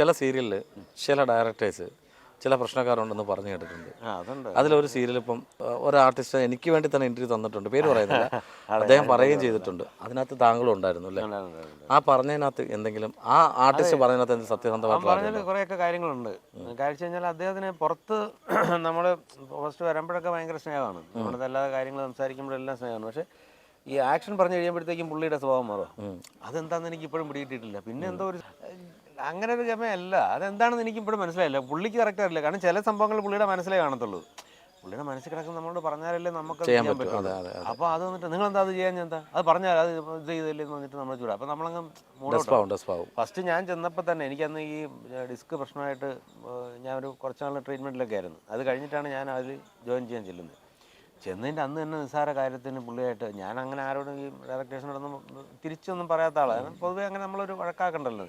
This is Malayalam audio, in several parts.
ചില സീരിയലിൽ ചില ഡയറക്ടേഴ്സ് ചില പ്രശ്നക്കാരുണ്ടെന്ന് പറഞ്ഞു കേട്ടിട്ടുണ്ട്. അതിലൊരു സീരിയൽ ഇപ്പം ഒരു ആർട്ടിസ്റ്റ് എനിക്ക് വേണ്ടി തന്നെ ഇൻ്റർവ്യൂ തന്നിട്ടുണ്ട്, പേര് പറയുന്നില്ല, അദ്ദേഹം പറയുകയും ചെയ്തിട്ടുണ്ട്. അതിനകത്ത് താങ്കളും ഉണ്ടായിരുന്നു അല്ലേ? ആ പറഞ്ഞതിനകത്ത് എന്തെങ്കിലും ആ ആർട്ടിസ്റ്റ് പറഞ്ഞതിനകത്ത് എന്ത് സത്യസന്ധമായിട്ടുള്ള കുറേയൊക്കെ കാര്യങ്ങളുണ്ട്. കാഴ്ച കഴിഞ്ഞാൽ അദ്ദേഹത്തിന് പുറത്ത് നമ്മൾ ഫസ്റ്റ് വരുമ്പോഴൊക്കെ ഭയങ്കര സ്നേഹമാണ്, നമ്മുടെ എല്ലാ കാര്യങ്ങളും സംസാരിക്കുമ്പോഴെല്ലാം സ്നേഹമാണ്. പക്ഷേ ഈ ആക്ഷൻ പറഞ്ഞു കഴിയുമ്പോഴത്തേക്കും പുള്ളിയുടെ സ്വഭാവം മാറും. അതെന്താണെന്ന് എനിക്ക് ഇപ്പോഴും പിടികിട്ടിയിട്ടില്ല. പിന്നെ എന്തോ ഒരു അങ്ങനെ ഒരു ഗമയല്ല, അതെന്താണെന്ന് എനിക്ക് ഇപ്പോഴും മനസ്സിലായില്ല. പുള്ളിക്ക് കറക്റ്റ് അറിയില്ല, കാരണം ചില സംഭവങ്ങൾ പുള്ളിയുടെ മനസ്സിലേ കാണത്തുള്ളൂ. പുള്ളിയുടെ മനസ്സിൽ കിടക്കുന്ന നമ്മളോട് പറഞ്ഞാലല്ലേ നമുക്ക് ചെയ്യാൻ പറ്റുള്ളൂ. അപ്പോൾ അത് വന്നിട്ട് നിങ്ങളെന്താ അത് ചെയ്യാൻ എന്താ അത് പറഞ്ഞാൽ അത് ഇത് ചെയ്തില്ലേ എന്ന് പറഞ്ഞിട്ട് നമ്മൾ ചൂടാ. അപ്പോൾ നമ്മളങ്ങ് മൂടോട്ടാവും. ഫസ്റ്റ് ഞാൻ ചെന്നപ്പോൾ തന്നെ എനിക്കന്ന് ഈ ഡിസ്ക് പ്രശ്നമായിട്ട് ഞാൻ ഒരു കുറച്ച് നാൾ ട്രീറ്റ്മെൻറ്റിലൊക്കെ ആയിരുന്നു. അത് കഴിഞ്ഞിട്ടാണ് ഞാൻ അതിൽ ജോയിൻ ചെയ്യാൻ ചെല്ലുന്നത്. ചെന്നതിൻ്റെ അന്ന് തന്നെ നിസ്സാര കാര്യത്തിന് പുള്ളിയായിട്ട് ഞാൻ അങ്ങനെ ആരോടും ഈ ഡയറക്ടേഴ്സിനോടൊന്നും തിരിച്ചൊന്നും പറയാത്ത ആളാണ്. പൊതുവേ അങ്ങനെ നമ്മളൊരു വഴക്കാക്കണ്ടല്ലോ.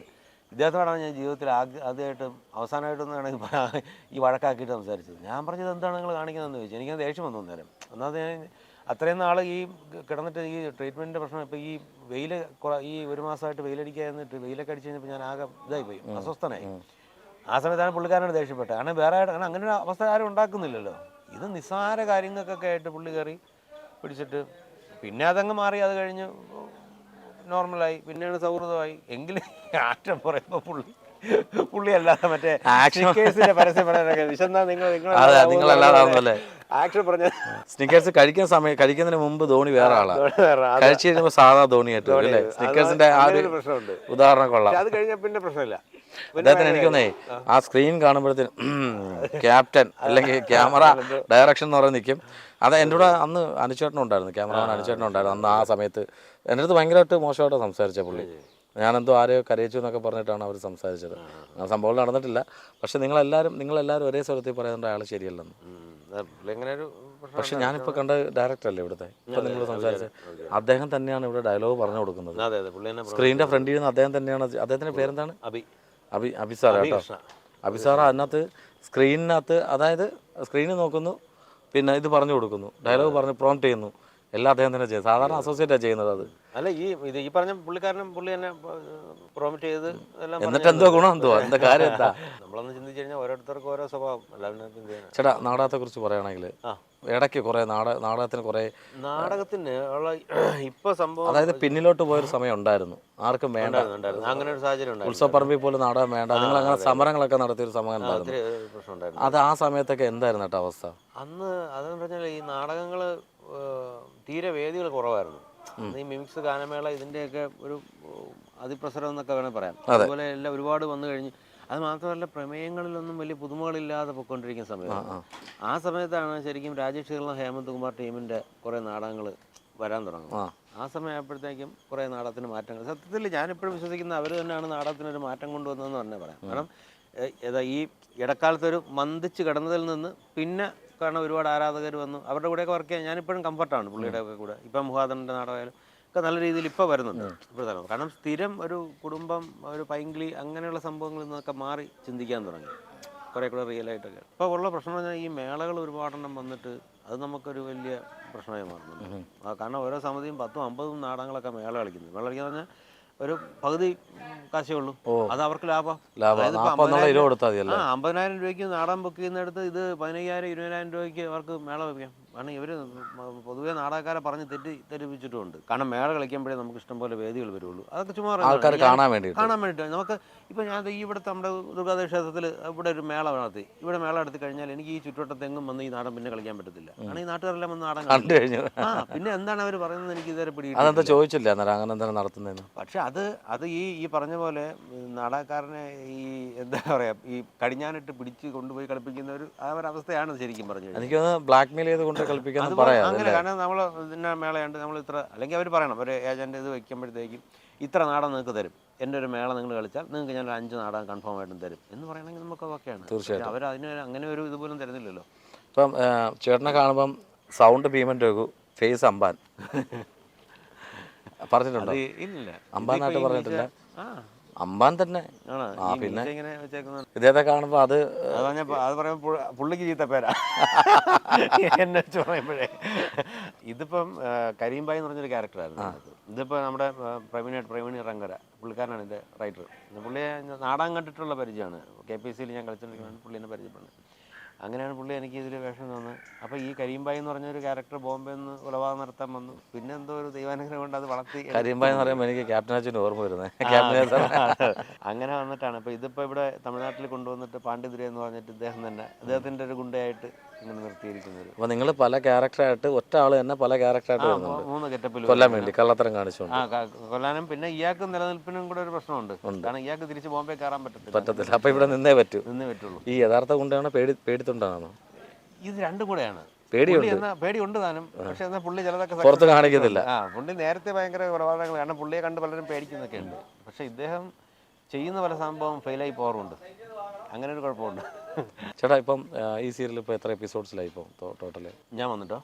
ഇദ്ദേഹത്തോടാണ് ഞാൻ ജീവിതത്തിൽ ആദ്യമായിട്ടും അവസാനമായിട്ടൊന്നും വേണമെങ്കിൽ ഈ വഴക്കാക്കിയിട്ട് സംസാരിച്ചത്. ഞാൻ പറഞ്ഞത് എന്താണ് നിങ്ങൾ കാണിക്കുന്നതെന്ന് ചോദിച്ചു. എനിക്കത് ദേഷ്യം വന്നു നേരം. ഒന്നാമത് ഞാൻ അത്രയും നാൾ ഈ കിടന്നിട്ട് ഈ ട്രീറ്റ്മെൻറ്റിൻ്റെ പ്രശ്നം ഇപ്പോൾ ഈ വെയിൽ ഈ ഒരു മാസമായിട്ട് വെയിലടിക്കുക എന്നിട്ട് വെയിലൊക്കെ അടിച്ച് കഴിഞ്ഞപ്പോൾ ഞാൻ ആകെ ഇതായിപ്പോയി, അസ്വസ്ഥനായി. ആ സമയത്താണ് പുള്ളിക്കാരനോട് ദേഷ്യപ്പെട്ടത്. കാരണം വേറെ കാരണം അങ്ങനെ ഒരു അവസ്ഥ ആരും ഉണ്ടാക്കുന്നില്ലല്ലോ. ഇത് നിസ്സാര കാര്യങ്ങൾക്കൊക്കെ ആയിട്ട് പുള്ളി കയറി പിടിച്ചിട്ട് പിന്നെ അതങ്ങ് മാറി. അത് കഴിഞ്ഞ് നോർമലായി, പിന്നെയാണ് സൗഹൃദമായി. എങ്കിലും ആക്ഷൻ പറയുമ്പോൾ പുള്ളി അല്ലാതെ മറ്റേ സ്നിക്കേഴ്സിന്റെ പരസ്യം പറയാനൊക്കെ വിശന്നാ നിങ്ങളല്ലാതെ ആക്ഷൻ പറഞ്ഞ സ്നിക്കേഴ്സ് കഴിക്കുന്നതിന് മുമ്പ് ധോണി വേറെ ആളാണ്, കഴിച്ചു കഴിയുമ്പോൾ സാധാ ധോണിയായിട്ട് അല്ലേ? സ്നിക്കേഴ്സിന്റെ ആ ഒരു പ്രശ്നമുണ്ട്, ഉദാഹരണം കൊള്ളാം. അത് കഴിഞ്ഞ പിന്നെ പ്രശ്നമില്ല. അദ്ദേഹത്തിന് എനിക്കൊന്നേ ആ സ്ക്രീൻ കാണുമ്പോഴത്തേനും ക്യാപ്റ്റൻ അല്ലെങ്കിൽ ക്യാമറ ഡയറക്ഷൻ എന്ന് പറഞ്ഞ് നിൽക്കും. അത് എൻ്റെ കൂടെ അന്ന് അനുചേട്ടനുണ്ടായിരുന്നു, ക്യാമറമാൻ അനുചേട്ടനുണ്ടായിരുന്നു. അന്ന് ആ സമയത്ത് എൻ്റെ അടുത്ത് ഭയങ്കരമായിട്ട് മോശമായിട്ട് സംസാരിച്ച പുള്ളി. ഞാനെന്തോ ആരെയോ കരയിച്ചു എന്നൊക്കെ പറഞ്ഞിട്ടാണ് അവർ സംസാരിച്ചത്. ആ സംഭവം നടന്നിട്ടില്ല. പക്ഷെ നിങ്ങളെല്ലാവരും ഒരേ സ്വരത്തിൽ പറയുന്നുണ്ട് അയാൾ ശരിയല്ലെന്ന്. പക്ഷെ ഞാനിപ്പോൾ കണ്ട ഡയറക്ടറല്ലേ ഇവിടുത്തെ, ഇപ്പം നിങ്ങൾ സംസാരിച്ചത് അദ്ദേഹം തന്നെയാണ് ഇവിടെ ഡയലോഗ് പറഞ്ഞു കൊടുക്കുന്നത്. സ്ക്രീനിൻ്റെ ഫ്രണ്ടിൽ നിന്ന് അദ്ദേഹം തന്നെയാണ്. അദ്ദേഹത്തിൻ്റെ പേരെന്താണ്? അഭിസാർ കേട്ടോ. അഭിസാർ അതിനകത്ത് സ്ക്രീനിനകത്ത്, അതായത് സ്ക്രീനിൽ നോക്കുന്നു, പിന്നെ ഇത് പറഞ്ഞു കൊടുക്കുന്നു, ഡയലോഗ് പറഞ്ഞ് പ്രോംപ്റ്റ് ചെയ്യുന്നു, എല്ലാം അദ്ദേഹം തന്നെ ചെയ്യും. സാധാരണ അസോസിയേറ്റാണ് ചെയ്യുന്നത്. അത് അല്ല ഈ പറഞ്ഞ പുള്ളിക്കാരനും പുള്ളി തന്നെ പ്രോമിറ്റ് ചെയ്ത് എന്നിട്ട് എന്തോ ഗുണം എന്തോ എന്താ കാര്യം എന്താ? നമ്മളൊന്ന് ചിന്തിച്ചു കഴിഞ്ഞാൽ ഓരോരുത്തർക്കും ഓരോ സ്വഭാവം. ചേട്ടാ, നാടകത്തെ കുറിച്ച് പറയുകയാണെങ്കിൽ ഇടയ്ക്ക് കുറെ നാടകത്തിന് ഇപ്പൊ സംഭവം, അതായത് പിന്നിലോട്ട് പോയൊരു സമയം ഉണ്ടായിരുന്നു, ആർക്കും വേണ്ട, അങ്ങനെ ഒരു സാഹചര്യം. ഉത്സവപ്പറമ്പിൽ പോലും നാടകം വേണ്ട, നിങ്ങൾ അങ്ങനെ സമരങ്ങളൊക്കെ നടത്തിയൊരു സമയം ഉണ്ടായിരുന്നു. അത് ആ സമയത്തൊക്കെ എന്തായിരുന്നു കേട്ടോ അവസ്ഥ? അന്ന് അതെന്ന് പറഞ്ഞാൽ ഈ നാടകങ്ങൾ തീരെ വേദികൾ കുറവായിരുന്നു. ഈ മിമിക്സ്, ഗാനമേള, ഇതിൻ്റെയൊക്കെ ഒരു അതിപ്രസരം എന്നൊക്കെ വേണമെങ്കിൽ പറയാം. അതുപോലെ എല്ലാം ഒരുപാട് വന്നു കഴിഞ്ഞ്, അത് മാത്രമല്ല പ്രമേയങ്ങളിലൊന്നും വലിയ പുതുമകളില്ലാതെ പൊയ്ക്കൊണ്ടിരിക്കുന്ന സമയമാണ്. ആ സമയത്താണ് ശരിക്കും രാജേഷ് ഖന്ന, ഹേമന്ത് കുമാർ ടീമിൻ്റെ കുറേ നാടകങ്ങൾ വരാൻ തുടങ്ങും. ആ സമയമായപ്പോഴത്തേക്കും കുറേ നാടകത്തിന് മാറ്റങ്ങൾ. സത്യത്തിൽ ഞാനിപ്പോഴും വിശ്വസിക്കുന്ന അവർ തന്നെയാണ് നാടകത്തിനൊരു മാറ്റം കൊണ്ടുവന്നതെന്ന് തന്നെ പറയാം. കാരണം ഈ ഇടക്കാലത്തൊരു മന്ദിച്ച് കിടന്നതിൽ നിന്ന് പിന്നെ കാരണം ഒരുപാട് ആരാധകർ വന്നു, അവരുടെ കൂടെയൊക്കെ വർക്ക് ചെയ്യാൻ ഞാനിപ്പോഴും കംഫർട്ടാണ് പുള്ളിയുടെ ഒക്കെ കൂടെ. ഇപ്പം മുഹാദൻ്റെ നാടകമായാലും ഒക്കെ നല്ല രീതിയിൽ ഇപ്പോൾ വരുന്നുണ്ട് ഇപ്പോഴത്തെ. കാരണം സ്ഥിരം ഒരു കുടുംബം, ഒരു പൈങ്കിളി, അങ്ങനെയുള്ള സംഭവങ്ങളിൽ നിന്നൊക്കെ മാറി ചിന്തിക്കാൻ തുടങ്ങി കുറേ കൂടെ റിയലായിട്ടൊക്കെ. ഇപ്പോൾ ഉള്ള പ്രശ്നം പറഞ്ഞാൽ ഈ മേളകൾ ഒരുപാടെണ്ണം വന്നിട്ട് അത് നമുക്കൊരു വലിയ പ്രശ്നമായി മാറുന്നുണ്ട്. കാരണം ഓരോ സമിതിയും 10-50 നാടകങ്ങളൊക്കെ മേള കളിക്കുന്നത്. മേള കളിക്കാന്ന് പറഞ്ഞാൽ ഒരു പകുതി കാശേ ഉള്ളൂ, അത് അവർക്ക് ലാഭം. 50,000 രൂപയ്ക്ക് നാടകം ബുക്ക് ചെയ്യുന്നിടത്ത് ഇത് 15,000-20,000 രൂപയ്ക്ക് അവർക്ക് മേള വയ്ക്കാം. കാരണം ഇവർ പൊതുവേ നാടകക്കാരെ പറഞ്ഞ് തെറ്റിപ്പിച്ചിട്ടുമുണ്ട്. കാരണം മേള കളിക്കുമ്പോഴേ നമുക്ക് ഇഷ്ടംപോലെ വേദികൾ വരുള്ളൂ. അതൊക്കെ ചുമ്മാ കാണാൻ വേണ്ടിയിട്ട് നമുക്ക് ഇപ്പം ഞാൻ ഇവിടുത്തെ നമ്മുടെ ദുർഗാദേവി ക്ഷേത്രത്തിൽ ഇവിടെ ഒരു മേള നടത്തി. ഇവിടെ മേള നടത്തി കഴിഞ്ഞാൽ എനിക്ക് ഈ ചുറ്റുവട്ടത്തെങ്ങും വന്ന് ഈ നാടൻ പിന്നെ കളിക്കാൻ പറ്റത്തില്ല. കാരണം ഈ നാട്ടുകാരെല്ലാം വന്ന് നാടൻ കണ്ടു കഴിഞ്ഞു. പിന്നെ എന്താണ് അവർ പറയുന്നത് എനിക്ക് ഇതുവരെ പിടിയില്ല. ചോദിച്ചില്ല അങ്ങനെ എന്താണ് നടത്തുന്നതെന്ന്. പക്ഷെ അത് ഈ പറഞ്ഞ പോലെ നാടകക്കാരനെ ഈ എന്താ പറയുക, ഈ കടിഞ്ഞാനിട്ട് പിടിച്ച് കൊണ്ടുപോയി കളിപ്പിക്കുന്ന ഒരവസ്ഥയാണ് ശരിക്കും പറഞ്ഞു. എനിക്ക് ബ്ലാക്ക് മെയിൽ ചെയ്ത് കൊണ്ട് കളിപ്പിക്കാൻ അങ്ങനെ. കാരണം നമ്മൾ പിന്നെ മേളയുണ്ട്, നമ്മൾ ഇത്ര, അല്ലെങ്കിൽ അവർ പറയണം ഒരു ഏജൻറ്റ് ഇത് വയ്ക്കുമ്പോഴത്തേക്കും ഇത്ര നാടകം നിങ്ങൾക്ക് തരും, എൻ്റെ ഒരു മേള നിങ്ങൾ കളിച്ചാൽ നിങ്ങൾക്ക് ഞാൻ 5 നാടകം കൺഫേം ആയിട്ടും തരും എന്ന് പറയണമെങ്കിൽ നമുക്ക് ഓക്കെയാണ്. തീർച്ചയായിട്ടും അവർ അതിന് അങ്ങനെ ഒരു ഇതുപോലും തരുന്നില്ലല്ലോ. ഇപ്പം ചേട്ടനെ കാണുമ്പം സൗണ്ട് ഭീമൻ രഘു, ഫേസ് അമ്പാൻ പറഞ്ഞിട്ടുണ്ടോ? ഇല്ല, അമ്പാനായിട്ട് പറഞ്ഞിട്ടില്ല. അമ്പാൻ തന്നെ. ആണ് ആ, ഈ പിന്നെ മീശ ഇങ്ങനെ വെച്ചേക്കുന്നത്. ഇദ്ദേഹത്തെ കാണുമ്പോൾ അത് അത് പറയുമ്പോൾ പുള്ളിക്ക് ചീത്ത പേരാ എന്നെ വെച്ച് പറയുമ്പോഴേ. ഇതിപ്പം കരീംബായി എന്ന് പറഞ്ഞൊരു ക്യാരക്ടറായിരുന്നു. ഇതിപ്പോൾ നമ്മുടെ പ്രവീൺ റങ്കര പുള്ളിക്കാരനാണ് ഇതിൻ്റെ റൈറ്റർ. പുള്ളിയെ നാടകം കണ്ടിട്ടുള്ള പരിചയമാണ്. KPSC ഞാൻ കളിച്ചുകൊണ്ടിരിക്കുന്നതാണ് പുള്ളിനെ പരിചയപ്പെടുന്നത്. അങ്ങനെയാണ് പുള്ളി എനിക്ക് ഇതിൽ വേഷം തന്നത്. അപ്പോൾ ഈ കരീംബായി എന്ന് പറഞ്ഞൊരു ക്യാരക്ടർ ബോംബെ നിന്ന് കൊലപാതകം നടത്താൻ വന്നു. പിന്നെ എന്തോ ഒരു ദൈവാനുഗ്രഹം കൊണ്ട് അത് വളർത്തി. കരീംബായി എന്ന് പറയുമ്പോൾ എനിക്ക് ക്യാപ്റ്റൻ അച്ഛന് ഓർമ്മ വരുന്നത്. അങ്ങനെ വന്നിട്ടാണ്. അപ്പോൾ ഇതിപ്പോൾ ഇവിടെ തമിഴ്നാട്ടിൽ കൊണ്ടുവന്നിട്ട് പാണ്ഡിതുര എന്ന് പറഞ്ഞിട്ട് അദ്ദേഹത്തിൻ്റെ ഒരു ഗുണ്ടയായിട്ട് ഇങ്ങനെ നിർത്തിയിരിക്കുന്നത്. അപ്പോൾ നിങ്ങൾ പല ക്യാരക്ടറായിട്ട് ഒറ്റ ആൾ തന്നെ പല ക്യാരക്ടറായിട്ട് വരുന്നുണ്ട്. 3 ഗെറ്റപ്പിൽ കൊല്ലാൻ വേണ്ടി കള്ളത്തരം കാണിച്ചുകൊണ്ട്. കൊല്ലാനും പിന്നെ ഇയാൾക്ക് നിലനിൽപ്പിനും കൂടെ ഒരു പ്രശ്നമുണ്ട്. കാരണം ഇയാൾക്ക് തിരിച്ച് ബോംബെ കയറാൻ പറ്റത്തില്ല. അപ്പോൾ ഇവിടെ നിന്നേ പറ്റുള്ളൂ. ഈ യഥാർത്ഥ ഗുണ്ടയാണോ പേടിത്തൊണ്ടാണോ? ഇത് രണ്ടും കൂടെയാണ്. പേടിയുണ്ട് താനും. പക്ഷെ എന്നാൽ പുള്ളി ചിലതൊക്കെ പുറത്ത് കാണിക്കത്തില്ല. പുള്ളി നേരത്തെ ഭയങ്കര കൊലപാതകങ്ങൾ, കാരണം പുള്ളിയെ കണ്ട് പലരും പേടിക്കുന്നൊക്കെ ഉണ്ട്. പക്ഷെ ഇദ്ദേഹം ചെയ്യുന്ന പല സംഭവം ഫെയിലായി പോകാറുണ്ട്. അങ്ങനെ ഒരു കുഴപ്പമുണ്ട്. ചേട്ടാ, ഇപ്പം ഈ സീരിയൽ ഇപ്പോൾ എത്ര എപ്പിസോഡ്സിലായി ഇപ്പോൾ ടോട്ടല്? ഞാൻ വന്നിട്ടോ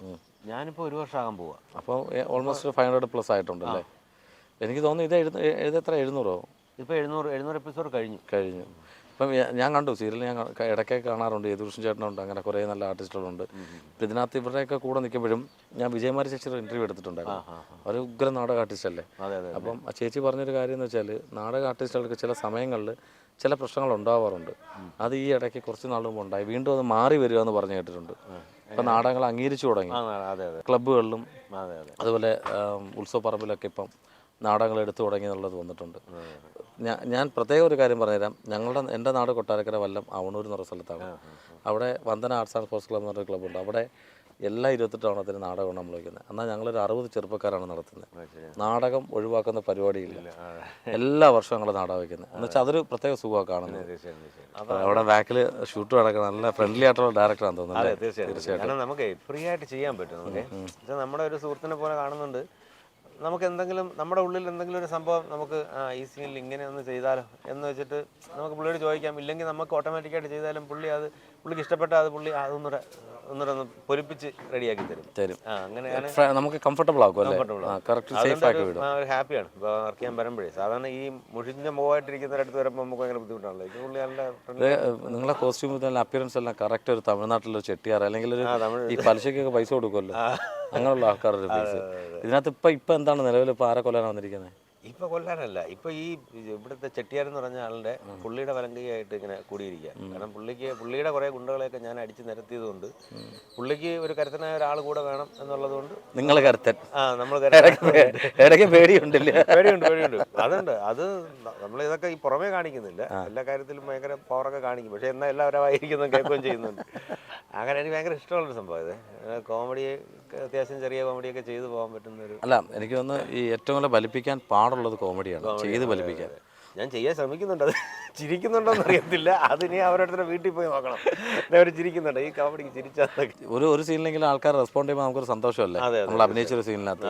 ഞാനിപ്പോൾ 1 വർഷമാകാൻ പോവാ. അപ്പോൾ ഓൾമോസ്റ്റ് 500+ ആയിട്ടുണ്ടല്ലേ? എനിക്ക് തോന്നുന്നു ഇത് എഴുതെത്ര 700? ഇപ്പോൾ 700 എപ്പിസോഡ് കഴിഞ്ഞു. ഇപ്പം ഞാൻ കണ്ടു സീരിയൽ, ഞാൻ ഇടയ്ക്കൊക്കെ കാണാറുണ്ട്. യദുകൃഷ്ണൻ ചേട്ടനുണ്ട്, അങ്ങനെ കുറേ നല്ല ആർട്ടിസ്റ്റുകളുണ്ട്. ഇപ്പം ഇതിനകത്ത് ഇവരുടെയൊക്കെ കൂടെ നിൽക്കുമ്പോഴും ഞാൻ വിജയമാരി ചേച്ചിയുടെ ഇൻ്റർവ്യൂ എടുത്തിട്ടുണ്ടായിരുന്നു. ഒരു ഉഗ്ര നാടക ആർട്ടിസ്റ്റ് അല്ലേ? അപ്പം ആ ചേച്ചി പറഞ്ഞൊരു കാര്യം എന്ന് വെച്ചാൽ, നാടക ആർട്ടിസ്റ്റുകൾക്ക് ചില സമയങ്ങളിൽ ചില പ്രശ്നങ്ങൾ ഉണ്ടാവാറുണ്ട്. അത് ഈ ഇടയ്ക്ക് കുറച്ച് നാൾ മുമ്പ് ഉണ്ടായി, വീണ്ടും അത് മാറി വരിക എന്ന് പറഞ്ഞു കേട്ടിട്ടുണ്ട്. ഇപ്പം നാടകങ്ങൾ അംഗീകരിച്ചു തുടങ്ങി ക്ലബ്ബുകളിലും, അതുപോലെ ഉത്സവ പറമ്പിലൊക്കെ ഇപ്പം നാടകങ്ങൾ എടുത്തു തുടങ്ങി എന്നുള്ളത് വന്നിട്ടുണ്ട്. ഞാൻ പ്രത്യേക ഒരു കാര്യം പറഞ്ഞുതരാം. എൻ്റെ നാട് കൊട്ടാരക്കര വല്ലം അവണൂർ എന്ന് പറഞ്ഞ സ്ഥലത്താണ്. അവിടെ Vandana arts and sports club എന്ന് പറഞ്ഞൊരു ക്ലബ്ബുണ്ട്. അവിടെ എല്ലാ 28 ഓണത്തിന് നാടകമാണ് നമ്മൾ വയ്ക്കുന്നത്. എന്നാൽ ഞങ്ങളൊരു 60 ചെറുപ്പക്കാരാണ് നടത്തുന്നത്. നാടകം ഒഴിവാക്കുന്ന പരിപാടിയില്ല. എല്ലാ വർഷവും ഞങ്ങൾ നാടകം വയ്ക്കുന്നത്. എന്ന് വെച്ചാൽ അതൊരു പ്രത്യേക സുഖമാണ് കാണുന്നത്. അവിടെ ബാക്കിൽ ഷൂട്ട് നടക്കണം. നല്ല ഫ്രണ്ട്ലി ആയിട്ടുള്ള ഡയറക്ടറാണെന്ന് തോന്നുന്നു. തീർച്ചയായിട്ടും നമുക്ക് ഫ്രീ ആയിട്ട് ചെയ്യാൻ പറ്റും. നമ്മുടെ ഒരു സുഹൃത്തിനെ പോലെ കാണുന്നുണ്ട്. നമുക്ക് എന്തെങ്കിലും നമ്മുടെ ഉള്ളിൽ എന്തെങ്കിലും ഒരു സംഭവം നമുക്ക് ഈ സീനിൽ ഇങ്ങനെ ഒന്ന് ചെയ്താലോ എന്ന് വെച്ചിട്ട് നമുക്ക് പുള്ളിയോട് ചോദിക്കാം. ഇല്ലെങ്കിൽ നമുക്ക് ഓട്ടോമാറ്റിക്കായിട്ട് ചെയ്താലും പുള്ളിക്ക് ഇഷ്ടപ്പെട്ട അത് പുള്ളി അതൊന്നുകൂടെ ഒന്ന് പൊലിപ്പിച്ച് റെഡിയാക്കി തരും. അങ്ങനെയാണ് നമുക്ക് കംഫർട്ടബിൾ ആക്കും. ഒരു ഹാപ്പിയാണ് ഇപ്പോൾ വർക്ക് ചെയ്യാൻ വരുമ്പോഴേ. സാധാരണ ഈ മുഷിഞ്ഞ മുഖമായിട്ടിരിക്കുന്നവരടുത്ത് വരുമ്പോൾ നമുക്ക് ഭയങ്കര ബുദ്ധിമുട്ടാണല്ലോ. ഇത് പുള്ളി നല്ല നിങ്ങളെ കോസ്റ്റ്യൂം അപ്പിയറൻസ് എല്ലാം കറക്റ്റ് ഒരു തമിഴ്നാട്ടിലൊരു ചെട്ടിയാർ അല്ലെങ്കിൽ ഈ പലിശക്കൊക്കെ പൈസ കൊടുക്കുമല്ലോ, അങ്ങനെയുള്ള ആൾക്കാരുടെ ഫേസ് ഇതിനകത്ത്. ഇപ്പം എന്താണ് നിലവിൽ ഇപ്പോൾ ആരെ കൊല്ലാനാണ് വന്നിരിക്കുന്നത്? ഇപ്പോൾ കൊല്ലാനല്ല, ഇപ്പോൾ ഈ ഇവിടുത്തെ ചെട്ടിയാരെന്ന് പറഞ്ഞ ആളുടെ പുള്ളിയുടെ വലങ്കയായിട്ട് ഇങ്ങനെ കൂടിയിരിക്കുക. കാരണം പുള്ളിയുടെ കുറേ ഗുണ്ടകളെയൊക്കെ ഞാൻ അടിച്ച് നിരത്തിയതുകൊണ്ട് പുള്ളിക്ക് ഒരു കരുത്തനായ ഒരാൾ കൂടെ വേണം എന്നുള്ളതുകൊണ്ട്. നിങ്ങൾ കരുത്തൻ? നമ്മൾ പേടിയുണ്ടല്ലേ? പേടിയുണ്ട്. അതുണ്ട്. അത് നമ്മളിതൊക്കെ ഈ പുറമേ കാണിക്കുന്നില്ല. എല്ലാ കാര്യത്തിലും ഭയങ്കര പവറൊക്കെ കാണിക്കും. പക്ഷെ എന്നാൽ എല്ലാവരും വായിരിക്കുന്നതും കേൾക്കുകയും ചെയ്യുന്നുണ്ട്. അങ്ങനെ എനിക്ക് ഭയങ്കര ഇഷ്ടമുള്ളൊരു സംഭവം ഇത്. കോമഡി അത്യാവശ്യം ചെറിയ കോമഡിയൊക്കെ ചെയ്തു പോകാൻ പറ്റുന്നൊരു. അല്ല, എനിക്ക് തോന്നുന്നു ഈ ഏറ്റവും കൂടുതൽ ബലിപ്പിക്കാൻ പാടുള്ളത് കോമഡിയാണ്. ചെയ്ത് ബലിപ്പിക്കാൻ ഞാൻ ചെയ്യാൻ ശ്രമിക്കുന്നുണ്ട്. അത് ചിരിക്കുന്നുണ്ടോന്ന് അറിയത്തില്ല. അതിനി അവരുടെ വീട്ടിൽ പോയി നോക്കണം. അവർ ചിരിക്കുന്നുണ്ട് ഈ കോമഡിക്ക് ചിരിച്ചാൽ. ഒരു സീനിലെങ്കിലും ആൾക്കാർ റെസ്പോണ്ട് ചെയ്യുമ്പോൾ നമുക്കൊരു സന്തോഷമല്ലേ നമ്മൾ അഭിനയിച്ചൊരു സീനിനകത്ത്.